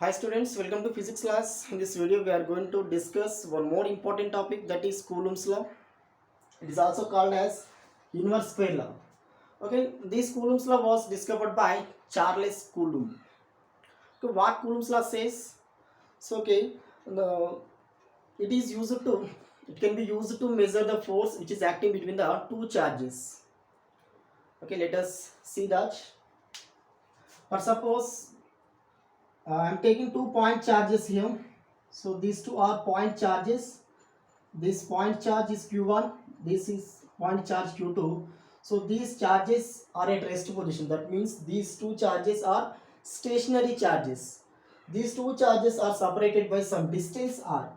Hi students, welcome to physics class. In this video we are going to discuss one more important topic, that is Coulomb's law. It is also called as inverse square law. Okay, this Coulomb's law was discovered by Charles Coulomb. So what Coulomb's law says? So the, it is used to it can be used to measure the force which is acting between the two charges. Okay, let us see that. For suppose I am taking 2 point charges here. So these two are point charges. This point charge is q1, this is point charge q2. So these charges are at rest position. That means these two charges are stationary charges. These two charges are separated by some distance r.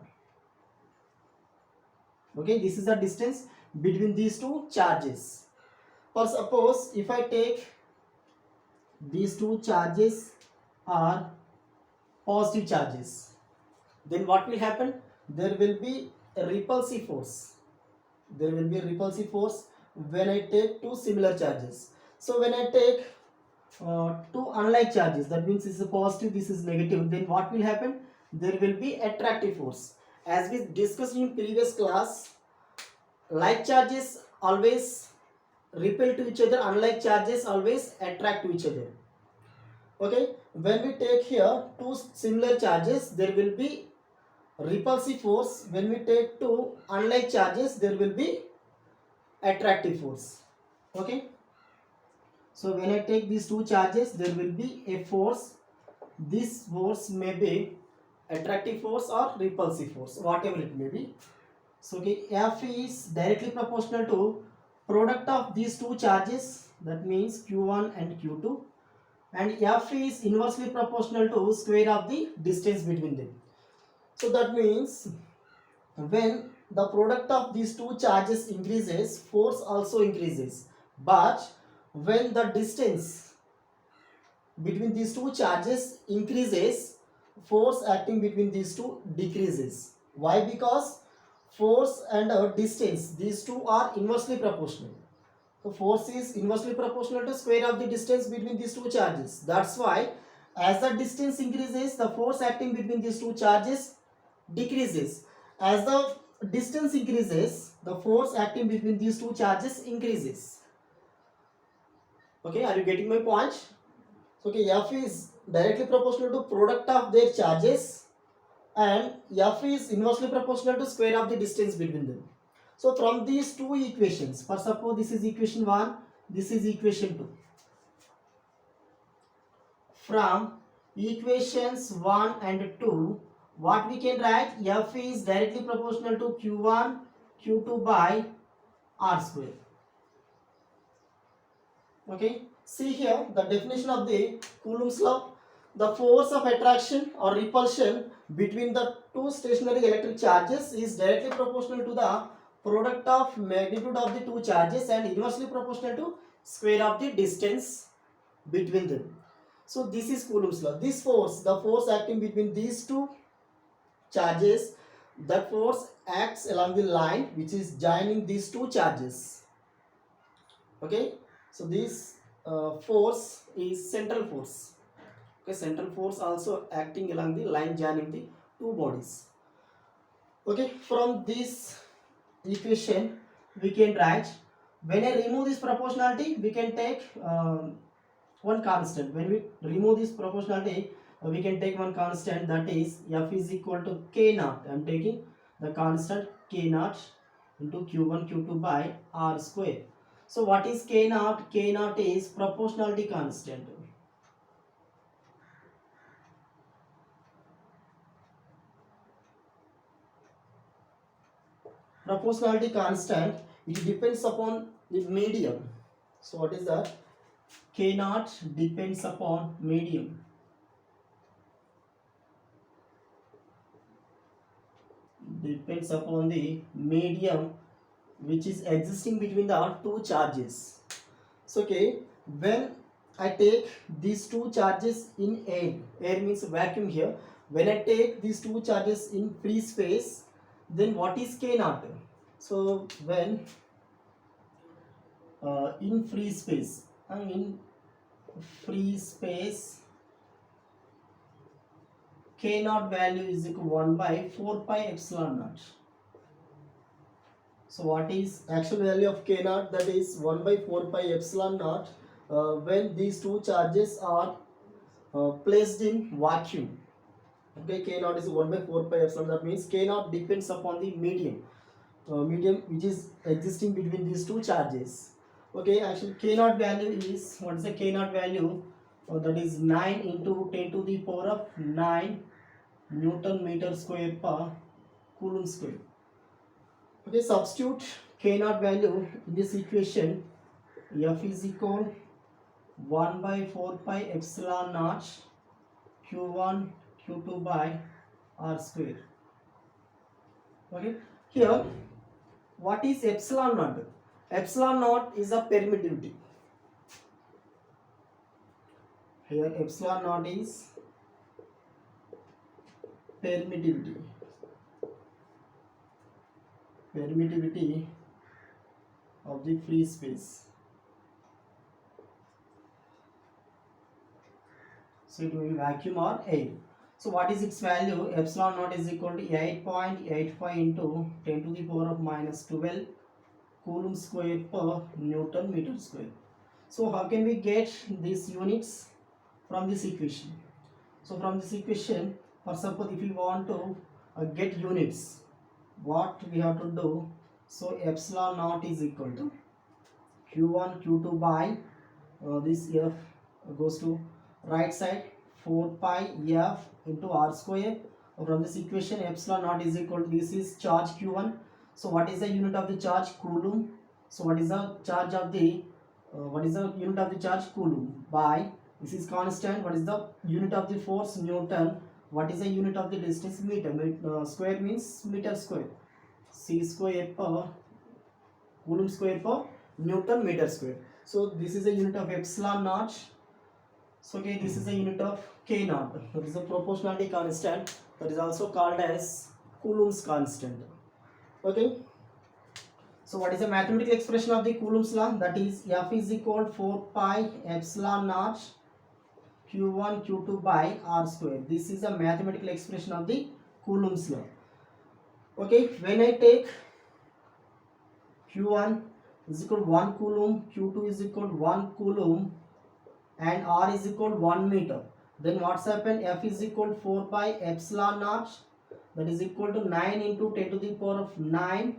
Okay, this is the distance between these two charges. For suppose if I take these two charges are positive charges, then what will happen? There will be a repulsive force. There will be a repulsive force when I take two similar charges. So when I take two unlike charges, that means this is positive, this is negative, then what will happen? There will be attractive force. As we discussed in previous class, like charges always repel to each other, unlike charges always attract to each other. Okay, when we take here two similar charges, there will be repulsive force. When we take two unlike charges, there will be attractive force. Okay, so when I take these two charges, there will be a force. This force may be attractive force or repulsive force, whatever it may be. So F is directly proportional to product of these two charges, that means q1 and q2, and F is inversely proportional to square of the distance between them. So that means when the product of these two charges increases, force also increases. But when the distance between these two charges increases, force acting between these two decreases. Why? Because force and distance, these two are inversely proportional. So force is inversely proportional to square of the distance between these two charges. That's why as the distance increases, the force acting between these two charges decreases. As the distance increases, the force acting between these two charges increases. Okay, are you getting my point? So F is directly proportional to product of their charges, and F is inversely proportional to square of the distance between them. So from these two equations, for suppose this is equation 1, this is equation 2. From equations 1 and 2, what we can write? F is directly proportional to q1 q2 by r square. Okay, see here the definition of the Coulomb's law. The force of attraction or repulsion between the two stationary electric charges is directly proportional to the product of magnitude of the two charges and inversely proportional to square of the distance between them. So this is Coulomb's law. This force, the force acting between these two charges, that force acts along the line which is joining these two charges. Okay, so this force is central force. Okay, central force also acting along the line joining the two bodies. Okay, from this equation we can write, when I remove this proportionality, we can take one constant. When we remove this proportionality, we can take one constant, that is F is equal to K naught. I am taking the constant K naught into Q1 Q2 by R square. So what is K naught? K naught is proportionality constant. Proportionality constant, it depends upon the medium. So what is that? K naught depends upon medium. Depends upon the medium which is existing between the two charges. So when I take these two charges in air means vacuum here. When I take these two charges in free space, then what is K naught? So when in free space, in free space, K naught value is equal to 1 by 4 pi epsilon naught. So what is actual value of K naught? That is 1 by 4 pi epsilon naught when these two charges are placed in vacuum. Okay, K naught is 1 by 4 pi epsilon. That means K naught depends upon the medium which is existing between these two charges. Okay, actually K naught value is, what is the K naught value? That is 9 into 10 to the power of 9 Newton meter square per Coulomb square. Okay, substitute K naught value in this equation. F is equal 1 by 4 pi epsilon naught Q1 Q2 by R square. Okay, here what is epsilon naught? Epsilon naught is a permittivity. Here epsilon naught is permittivity. Permittivity of the free space. So it will be vacuum or air. So what is its value? Epsilon naught is equal to 8.85 into 10 to the power of minus 12 Coulomb square per Newton meter square. So how can we get these units from this equation? So from this equation, for suppose if we want to get units, what we have to do? So epsilon naught is equal to Q1 Q2 by this F goes to right side 4 pi F into R square. From this equation epsilon naught is equal to, this is charge Q1. So what is the unit of the charge? Coulomb. So what is the charge of the what is the unit of the charge? Coulomb. By, this is constant, what is the unit of the force? Newton. What is the unit of the distance? Meter. Square means meter square. C square per Coulomb square per Newton meter square. So this is a unit of epsilon naught. So okay, this is a unit of K naught. That is a proportionality constant. That is also called as Coulomb's constant. Okay. So what is the mathematical expression of the Coulomb's law? That is F is equal to 4 pi epsilon naught Q1 Q2 by R square. This is a mathematical expression of the Coulomb's law. Okay, when I take Q1 is equal to 1 coulomb, Q2 is equal to 1 coulomb and R is equal to 1 meter, then what's happened? F is equal to 4 pi epsilon naught, that is equal to 9 into 10 to the power of 9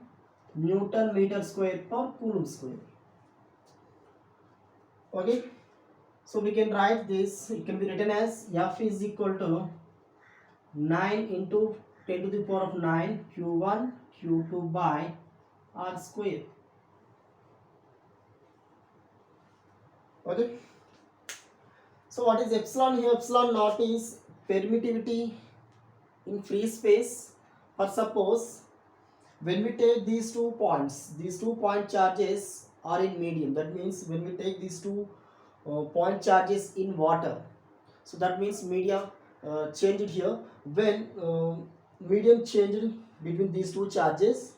Newton meter square per Coulomb square. Okay, so we can write this, it can be written as F is equal to 9 into 10 to the power of 9 Q1 Q2 by R square. Okay, so what is epsilon here? Epsilon naught is permittivity in free space. For suppose when we take these 2 points, these 2 point charges are in medium. That means when we take these 2 point charges in water, so that means medium changed here. When medium changed between these 2 charges,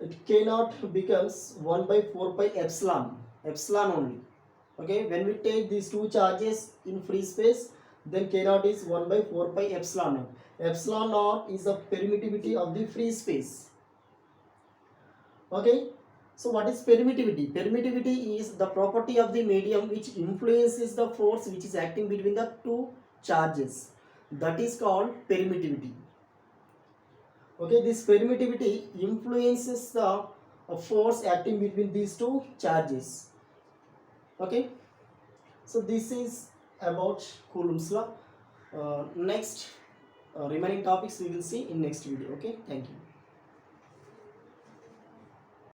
it cannot becomes 1 by 4 pi epsilon only. Okay, when we take these 2 charges in free space, then K naught is 1 by 4 pi epsilon naught. Epsilon naught is the permittivity of the free space. Okay, so what is permittivity? Permittivity is the property of the medium which influences the force which is acting between the 2 charges. That is called permittivity. Okay, this permittivity influences the force acting between these 2 charges. Okay, so this is about Coulomb's law. Next remaining topics we will see in next video. Okay, thank you.